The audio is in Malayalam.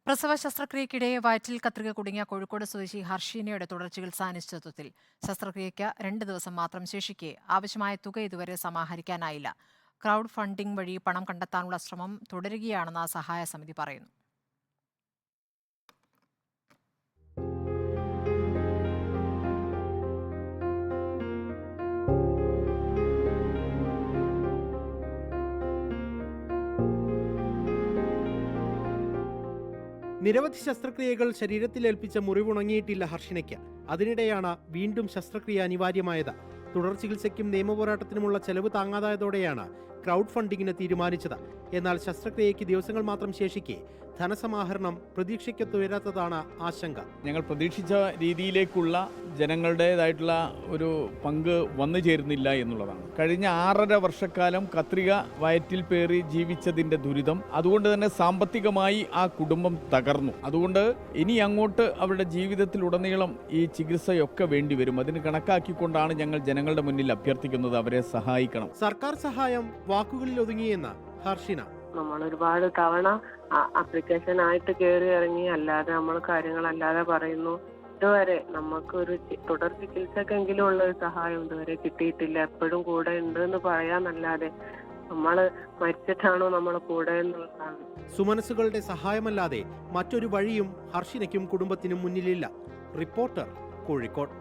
പ്രസവ ശസ്ത്രക്രിയയ്ക്കിടെ വയറ്റിൽ കത്രിക കുടുങ്ങിയ കോഴിക്കോട് സ്വദേശി ഹർഷീനയുടെ തുടർ ചികിത്സാ അനിശ്ചിതത്വത്തിൽ. ശസ്ത്രക്രിയയ്ക്ക് 2 ദിവസം മാത്രം ശേഷിക്കെ ആവശ്യമായ തുക ഇതുവരെ സമാഹരിക്കാനായില്ല. ക്രൗഡ് ഫണ്ടിംഗ് വഴി പണം കണ്ടെത്താനുള്ള ശ്രമം തുടരുകയാണെന്ന് സഹായ സമിതി പറയുന്നു. നിരവധി ശസ്ത്രക്രിയകൾ ശരീരത്തിലേൽപ്പിച്ച മുറിവുണങ്ങിയിട്ടില്ല ഹർഷിനയ്ക്ക്. അതിനിടെയാണ് വീണ്ടും ശസ്ത്രക്രിയ അനിവാര്യമായത്. തുടർ ചികിത്സയ്ക്കും നിയമപോരാട്ടത്തിനുമുള്ള ചെലവ് താങ്ങാതായതോടെയാണ് ക്രൗഡ് ഫണ്ടിങ്ങിന് തീരുമാനിച്ചത്. എന്നാൽ ശസ്ത്രക്രിയയ്ക്ക് ദിവസങ്ങൾ മാത്രം ശേഷിക്കെ ധനസമാഹരണം പ്രതീക്ഷയ്ക്കൊത്തുയരാത്തതാണ് ആശങ്ക. ഞങ്ങൾ പ്രതീക്ഷിച്ച രീതിയിലേക്കുള്ള ജനങ്ങളുടേതായിട്ടുള്ള ഒരു പങ്ക് വന്നു ചേരുന്നില്ല എന്നുള്ളതാണ്. കഴിഞ്ഞ 6.5 വർഷക്കാലം കത്രിക വയറ്റിൽ പേറി ജീവിച്ചതിൻ്റെ ദുരിതം, അതുകൊണ്ട് തന്നെ സാമ്പത്തികമായി ആ കുടുംബം തകർന്നു. അതുകൊണ്ട് ഇനി അങ്ങോട്ട് അവരുടെ ജീവിതത്തിലുടനീളം ഈ ചികിത്സയൊക്കെ വേണ്ടിവരും. അതിന് കണക്കാക്കിക്കൊണ്ടാണ് ഞങ്ങൾ ജനങ്ങളുടെ മുന്നിൽ അഭ്യർത്ഥിക്കുന്നത്, അവരെ സഹായിക്കണം. സർക്കാർ സഹായം വാക്കുകളിൽ ഒതുങ്ങിയെന്ന് ഹർഷിന. നമ്മൾ ഒരുപാട് തവണ ആപ്ലിക്കേഷൻ ആയിട്ട് കയറി ഇറങ്ങി, അല്ലാതെ നമ്മൾ കാര്യങ്ങളല്ലാതെ പറയുന്നു. ഇതുവരെ നമുക്കൊരു തുടർ ചികിത്സക്കെങ്കിലും ഉള്ള ഒരു സഹായം ഇതുവരെ കിട്ടിയിട്ടില്ല. എപ്പോഴും കൂടെ ഉണ്ട് എന്ന് പറയാന്നല്ലാതെ നമ്മൾ മരിച്ചിട്ടാണോ നമ്മളെ കൂടെ എന്നുള്ളതാണ്. സുമനസ്സുകളുടെ സഹായമല്ലാതെ മറ്റൊരു വഴിയും ഹർഷിനയ്ക്കും കുടുംബത്തിനും മുന്നിലില്ല. റിപ്പോർട്ടർ, കോഴിക്കോട്.